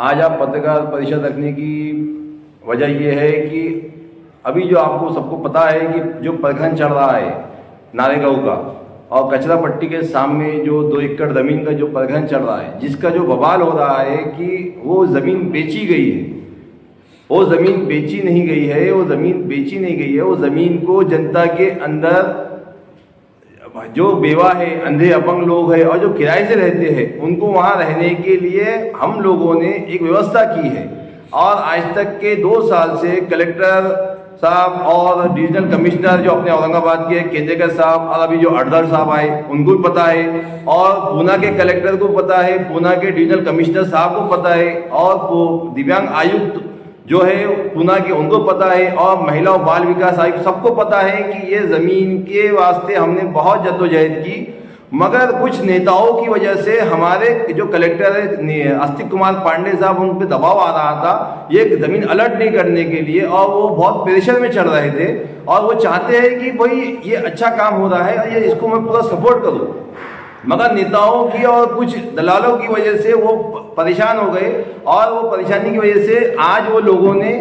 आज आप पत्रकार परिषद रखने की वजह ये है कि अभी जो आपको सबको पता है कि जो प्रखंड चल रहा है नारेगांव का और कचरा पट्टी के सामने जो 2 एकड़ ज़मीन का जो प्रखंड चल रहा है, जिसका जो बवाल हो रहा है कि वो ज़मीन बेची गई है। वो ज़मीन बेची नहीं गई है, वो ज़मीन बेची नहीं गई है। वो ज़मीन को जनता के अंदर जो बेवा है, अंधे अपंग लोग हैं और जो किराए से रहते हैं, उनको वहाँ रहने के लिए हम लोगों ने एक व्यवस्था की है। और आज तक के 2 साल से कलेक्टर साहब और डिविजनल कमिश्नर जो अपने औरंगाबाद के केंद्रेकर साहब और अभी जो अडधर साहब आए उनको भी पता है, और पूना के कलेक्टर को पता है, पूना के डिविजनल कमिश्नर साहब को पता है, और दिव्यांग आयुक्त जो है पूना के उनको पता है, और महिला और बाल विकास आयुक्त सबको पता है कि ये ज़मीन के वास्ते हमने बहुत जद्दोजहद की। मगर कुछ नेताओं की वजह से हमारे जो कलेक्टर है आस्तिक कुमार पांडे साहब, उन पर दबाव आ रहा था ये ज़मीन अलर्ट नहीं करने के लिए, और वो बहुत प्रेशर में चल रहे थे और वो चाहते हैं कि भाई ये अच्छा काम हो रहा है और ये इसको मैं पूरा सपोर्ट करूँ। मगर नेताओं की और कुछ दलालों की वजह से वो परेशान हो गए, और वो परेशानी की वजह से आज वो लोगों ने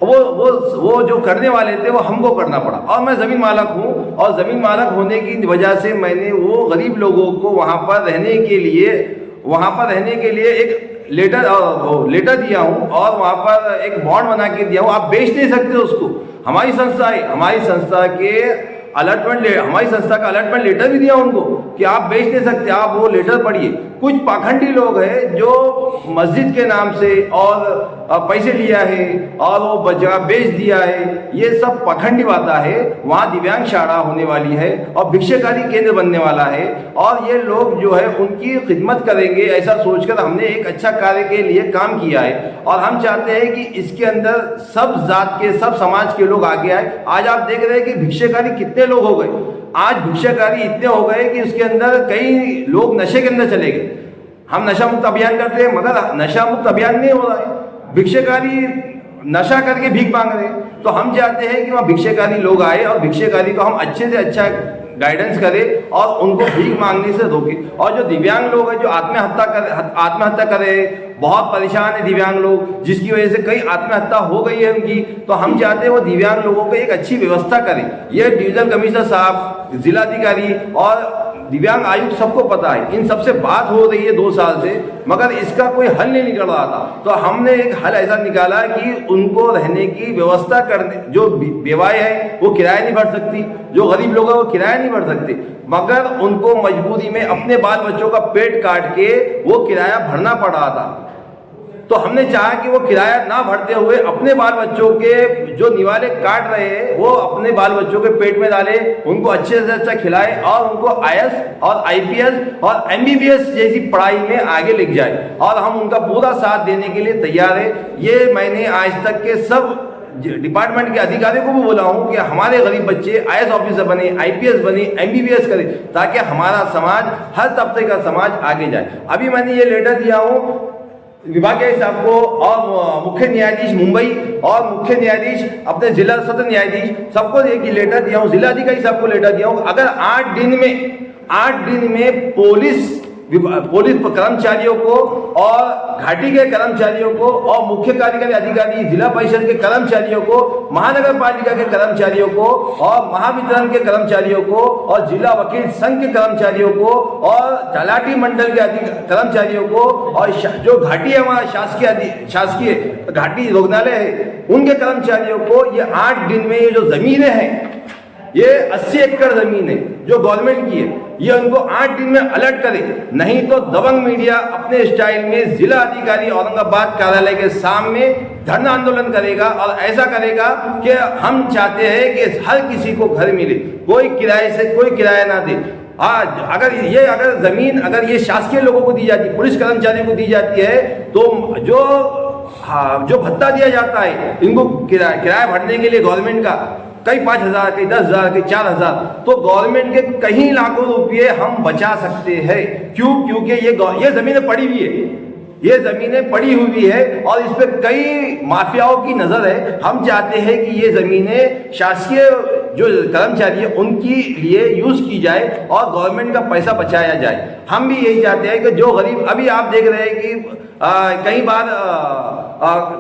वो जो करने वाले थे वो हमको करना पड़ा। और मैं ज़मीन मालक हूँ, और ज़मीन मालक होने की वजह से मैंने वो गरीब लोगों को वहाँ पर रहने के लिए एक लेटर दिया हूँ, और वहाँ पर एक बॉन्ड बना के दिया हूँ। आप बेच नहीं सकते उसको। हमारी संस्था का अलर्टमेंट लेटर भी दिया उनको कि आप बेच नहीं सकते, आप वो लेटर पढ़िए। कुछ पाखंडी लोग हैं जो मस्जिद के नाम से और पैसे लिया है और वो जगह बेच दिया है, ये सब पाखंडी बातें है। वहाँ दिव्यांग शाला होने वाली है और भिक्षाकारी केंद्र बनने वाला है, और ये लोग जो है उनकी खिदमत करेंगे ऐसा सोचकर हमने एक अच्छा कार्य के लिए काम किया है। और हम चाहते हैं कि इसके अंदर सब जात के, सब समाज के लोग आगे आए। आज आप देख रहे हैं कि भिक्षाकारी कितने लोग हो गए। आज भिक्षाकारी इतने हो गए कि उसके अंदर कई लोग नशे के अंदर चले गए। हम नशा मुक्त अभियान करते हैं, मगर नशा मुक्त अभियान नहीं हो रहा है। भिक्षाकारी नशा करके भीख मांग रहे हैं। तो हम चाहते हैं कि वहाँ भिक्षाकारी लोग आए और भिक्षाकारी को हम अच्छे से अच्छा गाइडेंस करें और उनको भीख मांगने से रोकें। और जो दिव्यांग लोग हैं जो आत्महत्या कर रहे हैं, बहुत परेशान है दिव्यांग लोग, जिसकी वजह से कई आत्महत्या हो गई है उनकी, तो हम चाहते हैं वो दिव्यांग लोगों को एक अच्छी व्यवस्था करें। ये डिविजनल कमिश्नर साहब, जिलाधिकारी और दिव्यांग आयुक्त सबको पता है। इन सबसे बात हो रही है 2 साल से, मगर इसका कोई हल नहीं निकल रहा था। तो हमने एक हल ऐसा निकाला कि उनको रहने की व्यवस्था करने, जो बेवाएँ हैं वो किराया नहीं भर सकती, जो गरीब लोग हैं वो किराया नहीं भर सकते, मगर उनको मजबूरी में अपने बाल बच्चों का पेट काट के वो किराया भरना पड़ रहा था। तो हमने चाहा कि वो किराया ना भरते हुए अपने बाल बच्चों के जो निवाले काट रहे हैं वो अपने बाल बच्चों के पेट में डाले, उनको अच्छे से अच्छा खिलाए और उनको IAS और IPS और MBBS जैसी पढ़ाई में आगे ले जाए। और हम उनका पूरा साथ देने के लिए तैयार है। ये मैंने आज तक के सब डिपार्टमेंट के अधिकारियों को भी बोला हूँ कि हमारे गरीब बच्चे IAS ऑफिसर बने, IPS बने, MBBS करें, ताकि हमारा समाज, हर तबके का समाज आगे जाए। अभी मैंने ये लेटर दिया हूँ विभागीय साहब को, और मुख्य न्यायाधीश मुंबई और मुख्य न्यायाधीश अपने जिला सत्र न्यायाधीश सबको एक लेटर दिया हूँ, जिलाधिकारी साहब को लेटर दिया हूँ। अगर 8 दिन में पुलिस कर्मचारियों को और घाटी के कर्मचारियों को और मुख्य कार्यकारी अधिकारी, जिला परिषद के कर्मचारियोयों को, महानगर पालिका के कर्मचारियों को और महावितरण के कर्मचारियों को और जिला वकील संघ के कर्मचारियों को और तलाटी मंडल के कर्मचारियों को और जो घाटी है हमारा शासकीय घाटी रोगनालय है उनके कर्मचारियों को, ये 8 दिन में ये जो जमीनें हैं, ये 80 एकड़ जमीन है जो गवर्नमेंट की है, ये उनको 8 दिन में अलर्ट करे। नहीं तो दबंग मीडिया अपने स्टाइल में जिला अधिकारी औरंगाबाद कार्यालय के सामने धरना आंदोलन करेगा और ऐसा करेगा कि हम चाहते हैं कि हर किसी को घर मिले, कोई किराया ना दे। आज अगर जमीन अगर ये शासकीय लोगों को दी जाती, पुलिस कर्मचारियों को दी जाती है, तो जो भत्ता दिया जाता है इनको किराया भरने के लिए गवर्नमेंट का, कई 5,000 कई 10,000 कई 4,000, तो गवर्नमेंट के कहीं लाखों रुपये हम बचा सकते हैं। क्योंकि ये जमीनें पड़ी हुई है, ये ज़मीनें पड़ी हुई है और इस पर कई माफियाओं की नज़र है। हम चाहते हैं कि ये ज़मीनें शासकीय जो कर्मचारी है उनकी लिए यूज़ की जाए और गवर्नमेंट का पैसा बचाया जाए। हम भी यही चाहते हैं कि जो गरीब, अभी आप देख रहे हैं कि कई बार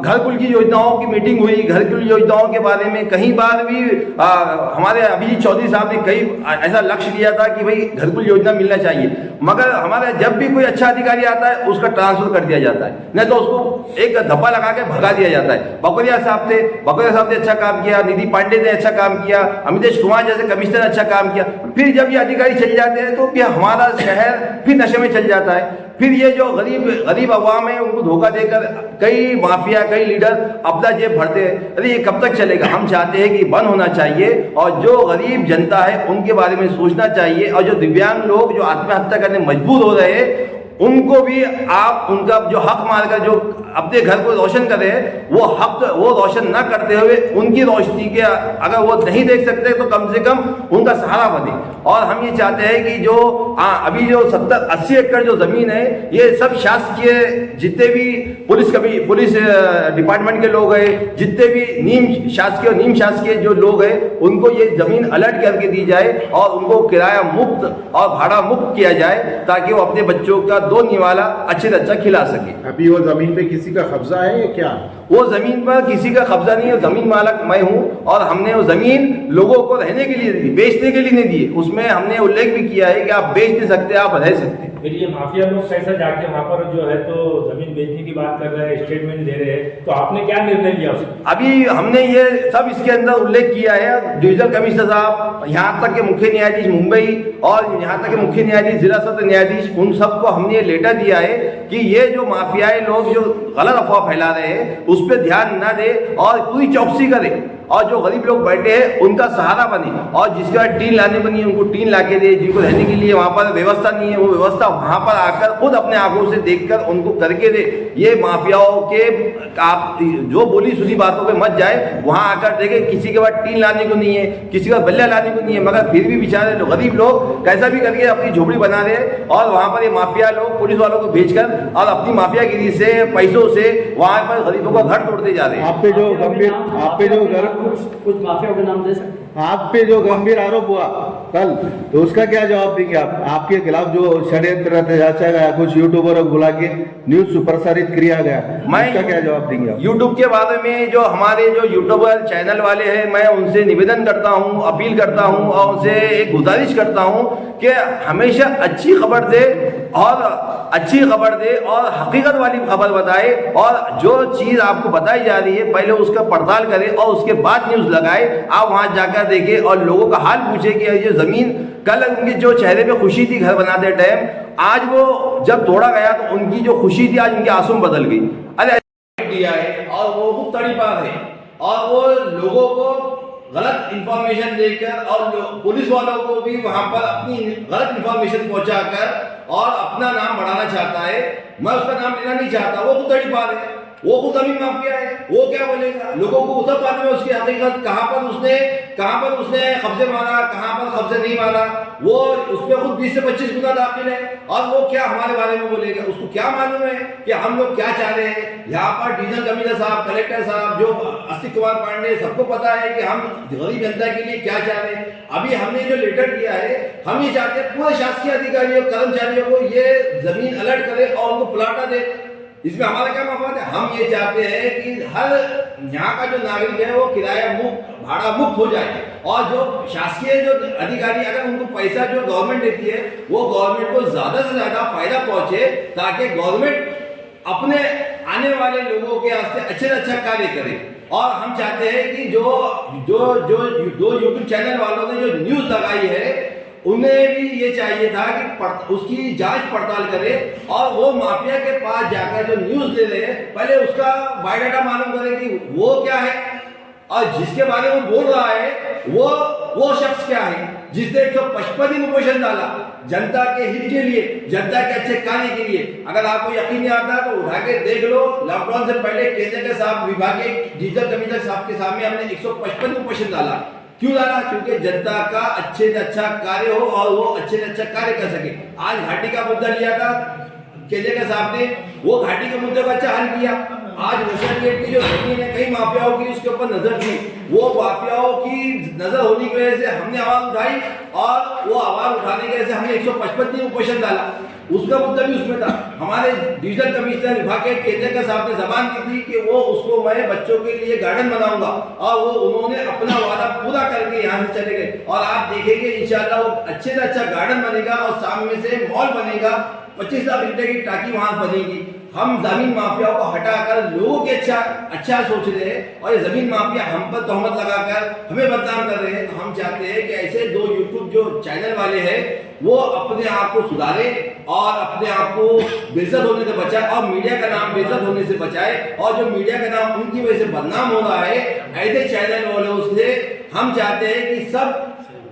घर कुल की योजनाओं की मीटिंग हुई, घर कुल योजनाओं के बारे में कई बार भी हमारे अभिजीत चौधरी साहब ने कई ऐसा लक्ष्य लिया था कि भाई घर कुल योजना मिलना चाहिए, मगर हमारा जब भी कोई अच्छा अधिकारी आता है उसका ट्रांसफर कर दिया जाता है, नहीं तो उसको एक धब्बा लगा के भगा दिया जाता है। बकोरिया साहब ने अच्छा काम किया, निधि पांडे ने अच्छा काम किया, अमितेश कुमार जैसे कमिश्नर अच्छा काम किया, फिर जब ये अधिकारी चले जाते हैं तो फिर हमारा शहर फिर नशे में चल जाता है। फिर ये जो गरीब अवाम है उनको धोखा देकर कई माफिया, कई लीडर अपना जेब भरते हैं। अरे ये कब तक चलेगा? हम चाहते हैं कि बंद होना चाहिए और जो गरीब जनता है उनके बारे में सोचना चाहिए, और जो दिव्यांग लोग जो आत्महत्या करने मजबूर हो रहे हैं उनको भी आप उनका जो हक मानकर जो अपने घर को रोशन कर रहे हैं वो हक वो रोशन ना करते हुए उनकी रोशनी के अगर वो नहीं देख सकते तो कम से कम उनका सहारा बने। और हम ये चाहते हैं कि जो अभी जो 70-80 एकड़ जो ज़मीन है ये सब शासकीय, जितने भी पुलिस डिपार्टमेंट के लोग हैं, जितने भी नीम शासकीय और नीम शासकीय जो लोग हैं उनको ये ज़मीन अलर्ट करके दी जाए और उनको किराया मुक्त और भाड़ा मुक्त किया जाए ताकि वो अपने बच्चों का दो निवाला अच्छे से अच्छा खिला सके। अभी वो जमीन पे किसी का कब्जा है या क्या? वो जमीन पर किसी का कब्जा नहीं है, जमीन मालक मैं हूँ और हमने वो जमीन लोगों को रहने के लिए दी, बेचने के लिए नहीं दी। उसमें हमने उल्लेख भी किया है कि आप बेच नहीं सकते, आप रह सकते हैं। फिर ये माफिया लोग कैसा जाके वहाँ पर जो है तो जमीन बेचने की बात कर रहे हैं, स्टेटमेंट दे रहे हैं, तो आपने क्या निर्णय लिया उसमें? अभी हमने ये सब इसके अंदर उल्लेख किया है। डिविजनल कमिश्नर साहब, यहाँ तक के मुख्य न्यायाधीश मुंबई और यहाँ तक के मुख्य न्यायाधीश, जिला सत्र न्यायाधीश, उन सबको हमने ये लेटर दिया है कि ये जो माफियाई लोग जो गलत अफवाह फैला रहे हैं उस पर ध्यान न दे और पूरी चौकसी करे और जो गरीब लोग बैठे हैं उनका सहारा बने, और जिसके बाद टीन लाने को नहीं है उनको टीन ला के दे, जिनको रहने के लिए वहाँ पर व्यवस्था नहीं है वो व्यवस्था वहाँ पर आकर खुद अपने आंखों से देखकर उनको करके दे। ये माफियाओं के आप जो बोली सुनी बातों पे मत जाए, वहाँ आकर देखे किसी के बाद टीन लाने को नहीं है, किसी का बल्ला लाने को नहीं है, मगर फिर भी बेचारे गरीब लोग कैसा भी करके अपनी झोपड़ी बना रहे और वहाँ पर ये माफिया लोग पुलिस वालों को भेजकर और अपनी माफियागिरी से पैसों से वहाँ पर गरीबों का घर तोड़ते जा रहे हैं। आप पे जो कुछ माफियाओं के नाम दे सकते हैं? आप पे जो गंभीर आरोप हुआ कल, तो उसका क्या जवाब देंगे आप? आपके खिलाफ जो षड्यंत्र रचा गया, कुछ यूट्यूबर को बुला के न्यूज प्रसारित किया गया, उसका क्या जवाब देंगे आप? यूट्यूब के बारे में जो हमारे जो यूट्यूबर चैनल वाले हैं, मैं उनसे निवेदन करता हूं, अपील करता हूं और उनसे एक गुजारिश करता हूं कि हमेशा अच्छी खबर दे और हकीकत वाली खबर बताए, और जो चीज़ आपको बताई जा रही है पहले उसका पड़ताल करें और उसके बाद न्यूज़ लगाए। आप वहाँ जाकर देखें और लोगों का हाल पूछे कि ये ज़मीन, कल उनके जो चेहरे पे खुशी थी घर बनाते टाइम, आज वो जब तोड़ा गया तो उनकी जो खुशी थी आज उनकी आंसू में बदल गई। अरे दिया है और वो खूब तड़ीपार है और वो लोगों को गलत इंफॉर्मेशन देकर और पुलिस वालों को भी वहां पर अपनी गलत इंफॉर्मेशन पहुंचाकर और अपना नाम बढ़ाना चाहता है। मैं उसका नाम लेना नहीं चाहता, वो खुद तड़ीपार है, वो खुद जमीन माफिया है, वो क्या बोलेगा लोगों को उस बात में उसकी हकीकत कहाँ पर उसने कब्जे मारा, कहाँ पर कब्जे नहीं मारा, वो उसमें खुद 20 से 25 गुना दाखिल है और वो क्या हमारे बारे में बोलेगा? उसको क्या मालूम है कि हम लोग क्या चाह रहे हैं? यहाँ पर डिविजनल कमिश्नर साहब, कलेक्टर साहब, जो अस्तिक कुमार पांडे, सबको पता है कि हम गरीब जनता के लिए क्या चाह रहे हैं। अभी हमने जो लेटर दिया है, हम ये चाहते हैं पूरे शासकीय अधिकारियों कर्मचारियों को ये जमीन अलर्ट करे और उनको प्लाटा दे। इसमें हमारा क्या मफाद है? हम ये चाहते हैं कि हर यहाँ का जो नागरिक है वो किराया मुक्त, भाड़ा मुक्त हो जाए और जो शासकीय जो अधिकारी अगर उनको पैसा जो गवर्नमेंट देती है वो गवर्नमेंट को ज्यादा से ज्यादा फायदा पहुंचे ताकि गवर्नमेंट अपने आने वाले लोगों के वास्ते अच्छे से अच्छा कार्य करे। और हम चाहते हैं कि जो यूट्यूब चैनल वालों ने जो न्यूज लगाई है उन्हें भी ये चाहिए था कि उसकी जांच पड़ताल करे और वो माफिया के पास जाकर जो न्यूज ले रहे हैं पहले उसका बायोडाटा मालूम करे कि वो क्या है और जिसके बारे में बोल रहा है वो शख्स क्या है जिसने 155 दिन उपोषण डाला जनता के हित के लिए, जनता के अच्छे कार्य के लिए। अगर आपको यकीन नहीं आता तो उठा के देख लो, लॉकडाउन से पहले केंद्र के साथ विभाग के डिजिटल कमिश्नर साहब के सामने हमने 155 दिन उपोषण डाला। क्यों डाला? क्योंकि जनता का अच्छे से अच्छा कार्य हो और वो अच्छे से अच्छा कार्य कर सके। आज घाटी का मुद्दा लिया था केंद्र के साहब ने, वो घाटी के मुद्दे को अच्छा हल किया। आज रोशन गेट की जो जमीन है कई माफियाओं की उसके ऊपर नजर थी, वो माफियाओं की नजर होने की वजह से हमने आवाज उठाई और वो आवाज उठाने की वजह से हमने 155 दिन उपोषण डाला। उसका मुद्दा भी उसमें था। हमारे डिविजन कमिश्नर विभाग के केंद्र साहब ने जबान की थी कि वो उसको मैं बच्चों के लिए गार्डन बनाऊंगा और वो उन्होंने अपना वादा पूरा करके यहाँ से चले गए। और आप देखेंगे इंशाल्लाह वो अच्छे से अच्छा गार्डन बनेगा और सामने से मॉल बनेगा, 25 लाख लीटर की टाकी वहां बनेगी। हम जमीन माफियाओं को हटाकर लोगों के अच्छा सोच रहे हैं और ये जमीन माफिया हम पर तोहमत लगाकर हमें बदनाम कर रहे हैं। तो हम चाहते हैं कि ऐसे दो यूट्यूब जो चैनल वाले हैं वो अपने आप को सुधारे और अपने आप को बेइज्जत होने से बचाए और मीडिया का नाम बेइज्जत होने से बचाए। और जो मीडिया का नाम उनकी वजह से बदनाम हो रहा है ऐसे चैनल वालों से हम चाहते हैं कि सब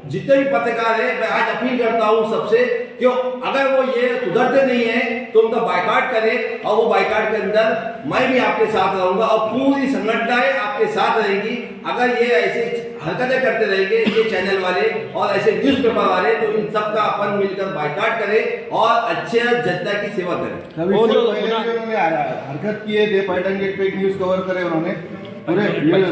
जितने भी पत्रकार है, मैं आज अपील करता हूँ सबसे कि अगर वो ये सुधरते नहीं है तो उनका बाइकाट करें और वो बाइकाट के अंदर मैं भी आपके साथ रहूंगा और पूरी संगठनाएं आपके साथ रहेंगी। अगर ये ऐसे हरकतें करते रहेंगे ये चैनल वाले और ऐसे न्यूज़पेपर वाले तो इन सब का अपन मिलकर बाइकाट करें और अच्छे जनता की सेवा करें। वो जो उन्होंने हरकत की है दे पैटर्न गेट पे एक न्यूज कवर करे उन्होंने पूरे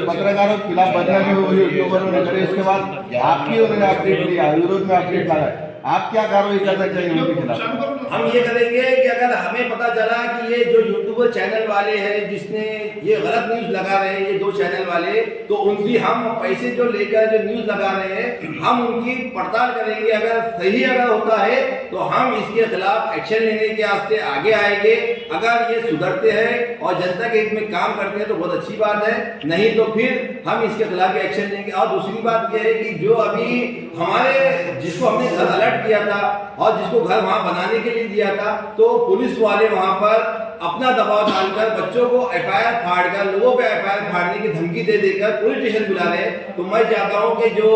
पत्रकारों के खिलाफ बदनामी यूट्यूबरों ने करे, इसके बाद आपकी उन्होंने अपडेट लिया, विरोध में अपडेट लाया, आप क्या कार्रवाई करना चाहिए उनके खिलाफ? हम ये करेंगे कि अगर हमें पता चला कि ये जो यूट्यूबर चैनल वाले हैं जिसने ये गलत न्यूज लगा रहे हैं ये दो चैनल वाले, तो उनकी हम पैसे जो लेकर जो न्यूज लगा रहे हैं हम उनकी पड़ताल करेंगे। अगर सही अगर होता है तो हम इसके खिलाफ एक्शन लेने के वास्ते आगे आएंगे। अगर ये सुधरते हैं और जनता के हित में काम करते हैं तो बहुत अच्छी बात है, नहीं तो फिर हम इसके खिलाफ एक्शन लेंगे। और दूसरी बात यह है कि जो अभी हमारे जिसको हमने घर अलर्ट किया था और जिसको घर वहां बनाने के लिए दिया था तो पुलिस वाले वहां पर अपना दबाव डालकर बच्चों को एफआईआर फाड़कर लोगों पे एफआईआर फाड़ने की धमकी दे देकर पुलिस स्टेशन बुला रहे हैं। तो मैं चाहता हूं कि जो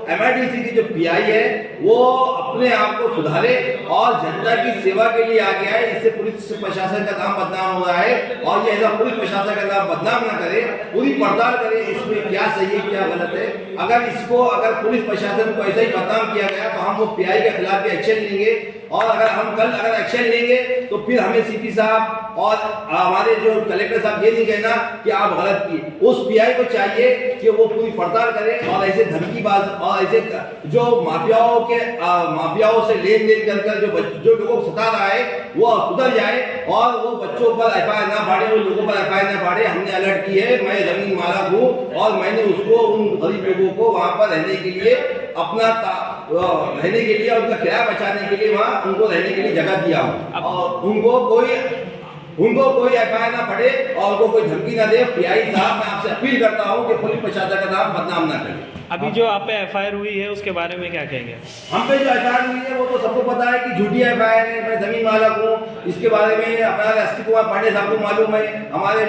एमआईडीसी की जो पीआई है वो अपने आप को सुधारे और जनता की सेवा के लिए आगे आए। इससे पुलिस प्रशासन का नाम बदनाम हो रहा है और ये ऐसा पुलिस प्रशासन का नाम बदनाम ना करे, पूरी पड़ताल करे इसमें क्या सही है क्या गलत है। अगर पुलिस प्रशासन को ऐसा ही बदनाम किया गया तो हम वो पीआई के खिलाफ भी एक्शन लेंगे। और अगर हम कल एक्शन लेंगे तो फिर हमें सीपी साहब और हमारे जो कलेक्टर साहब ये नहीं कहना कि आप गलत किए। उस पीआई को चाहिए कि वो पूरी पड़ताल करे और ऐसे धमकीबाज और ऐसे जो माफियाओं से लेन देन कर जो लोगों को सता रहा है वो सुधर जाए और वो बच्चों पर एफआईआर ना फाड़े, वो लोगों पर एफआईआर ना फाड़े। हमने अलर्ट की है, मैं जमीन मालिक हूँ और मैंने उसको उन गरीब लोगों को वहां पर रहने के लिए रहने के लिए उनका किराया बचाने के लिए वहां उनको रहने के लिए जगह दिया हूँ और उनको कोई एफआईआर ना पड़े और उनको कोई धमकी ना दे। पीआई साहब मैं आपसे अपील करता हूँ कि पुलिस प्रशासन का नाम बदनाम ना करें। अभी जो आप पे एफआईआर हुई है उसके बारे में क्या कहेंगे? हम पे जो एफआईआर हुई है वो तो सबको पता है कि झूठी एफआईआर है, मैं जमीन मालिक हूँ। इसके बारे में अपना एसपी कुमार पांडे साहब को मालूम है, हमारे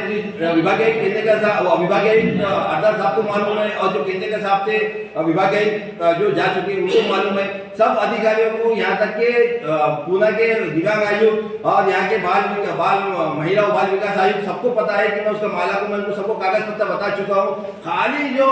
विभागीय केंद्र का विभागीय अरदार साहब को मालूम है और जो केंद्र के साहब थे विभागीय जो जा चुके हैं उनको मालूम है। सब अधिकारियों को यहाँ तक के पूना के दिव्यांग आयुक्त और यहाँ के महिला और बाल विकास आयुक्त सबको पता है कि मैं उसका मालिक हूँ। मैं उनको सबको कागज पत्र बता चुका हूँ। खाली जो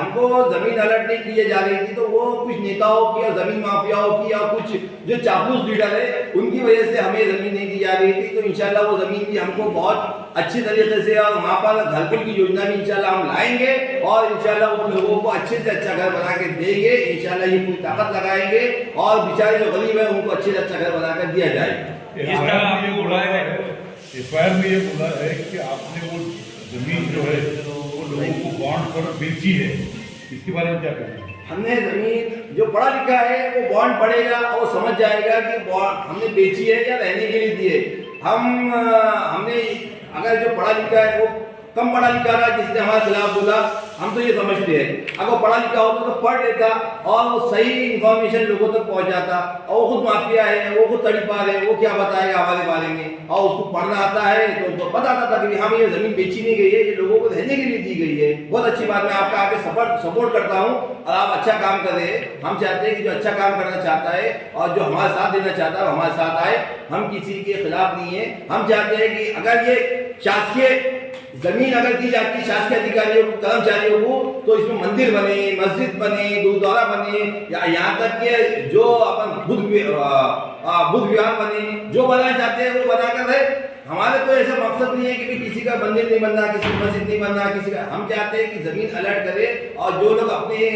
हमको जमीन अलर्ट नहीं किए जा रही थी तो वो कुछ नेताओं की और जमीन माफियाओं की और कुछ जो चापलूस लीडर है उनकी वजह से हमें जमीन नहीं दी जा रही थी। तो इंशाल्लाह वो जमीन भी हमको बहुत अच्छी तरीके से और वहाँ पर घरकुल की योजना भी इंशाल्लाह हम लाएंगे और इंशाल्लाह उन लोगों को अच्छे से अच्छा घर बना के देंगे। इंशाल्लाह ये पूरी ताकत लगाएंगे और बेचारे जो गरीब है उनको अच्छे से अच्छा घर बनाकर दिया जाएगा। एफआईआर में ये बोला है कि आपने वो जमीन जो है वो लोगों को बॉन्ड पर बेची है, इसके बारे में क्या कहना है? हमने जमीन जो पढ़ा लिखा है वो बॉन्ड पढ़ेगा और समझ जाएगा कि बॉन्ड हमने बेची है या रहने के लिए दी है। हमने अगर जो पढ़ा लिखा है वो कम पढ़ा लिखा रहा जिसने हमारे खिलाफ बोला हम तो ये समझते हैं अगर वो पढ़ा लिखा होता तो पढ़ लेता और वो सही इंफॉर्मेशन लोगों तक पहुंच जाता। और वो खुद माफिया है, वो खुद तड़ीपार है, वो क्या बताएगा हमारे बारे में और उसको पढ़ना आता है तो उसको पता था कि हम ये जमीन बेची नहीं गई है, ये लोगों को रहने के लिए दी गई है। बहुत अच्छी बात, मैं आपका आगे सपोर्ट करता हूँ और आप अच्छा काम कर रहे हैं। हम चाहते हैं कि जो अच्छा काम करना चाहता है और जो हमारा साथ देना चाहता है वो हमारे साथ आए। हम किसी के खिलाफ नहीं है। हम चाहते हैं कि अगर ये शासकीय जमीन अगर दी जाती है शासकीय अधिकारियों को कर्मचारियों को तो इसमें मंदिर बने, मस्जिद बने, गुरुद्वारा बने या यहाँ तक के जो अपन बुद्ध विहार बने, जो बनाना चाहते हैं वो बनाकर है। हमारे तो ऐसा मकसद नहीं है कि भी किसी का मंदिर नहीं बनना, किसी की मस्जिद नहीं बनना, किसी का, हम चाहते हैं कि जमीन अलर्ट करे और जो लोग अपने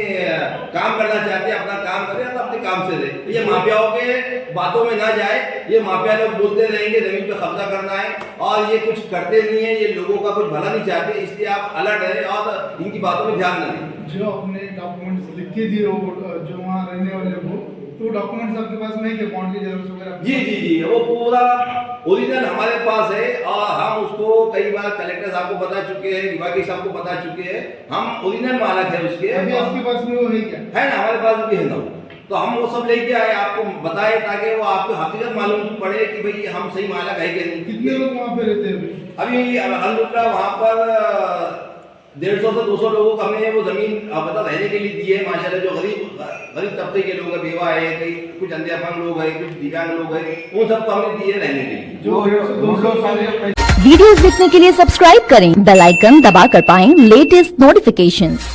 काम करना चाहते हैं अपना काम करें तो अपने काम से रहे। ये माफियाओं के बातों में ना जाए, ये माफिया लोग बोलते रहेंगे जमीन पे कब्जा करना है और ये कुछ करते नहीं है, ये लोगों का कुछ भला नहीं चाहते, इसलिए आप अलर्ट रहे और इनकी बातों में ध्यान न दें। जो अपने डॉक्यूमेंट्स लिख के दिए वो जो वहाँ रहने वाले को, तो डॉक्यूमेंट्स आपके पास नहीं है बॉन्ड की जरूरत वगैरह? जी, वो पूरा ओरिजिनल हमारे पास है और हम उसको कई बार कलेक्टर साहब को बता चुके हैं, विभागीय साहब को बता चुके हैं, हम ओरिजिनल मालक है उसके। अभी आपके पास में वो है क्या? है ना, हमारे पास भी है ना, तो हम वो सब लेके आए, आपको बताए ताकि वो आपको हकीकत मालूम पड़े कि भाई हम सही मालक है कि नहीं। कितने लोग वहाँ पे रहते हैं अभी अल्हम्दुलिल्लाह वहाँ पर 150 से 200 लोगों को हमने वो जमीन मतलब रहने के लिए दी है माशाल्लाह। जो गरीब तबके के लोग हैं, बेवा है, कई कुछ अंधे अपंग लोग हैं, कुछ दिव्यांग लोग हैं, उन सबको हमने दी है रहने के लिए। जो 200 साल वीडियोस देखने के लिए सब्सक्राइब करें, बेल आइकन दबाकर पाएं लेटेस्ट नोटिफिकेशंस।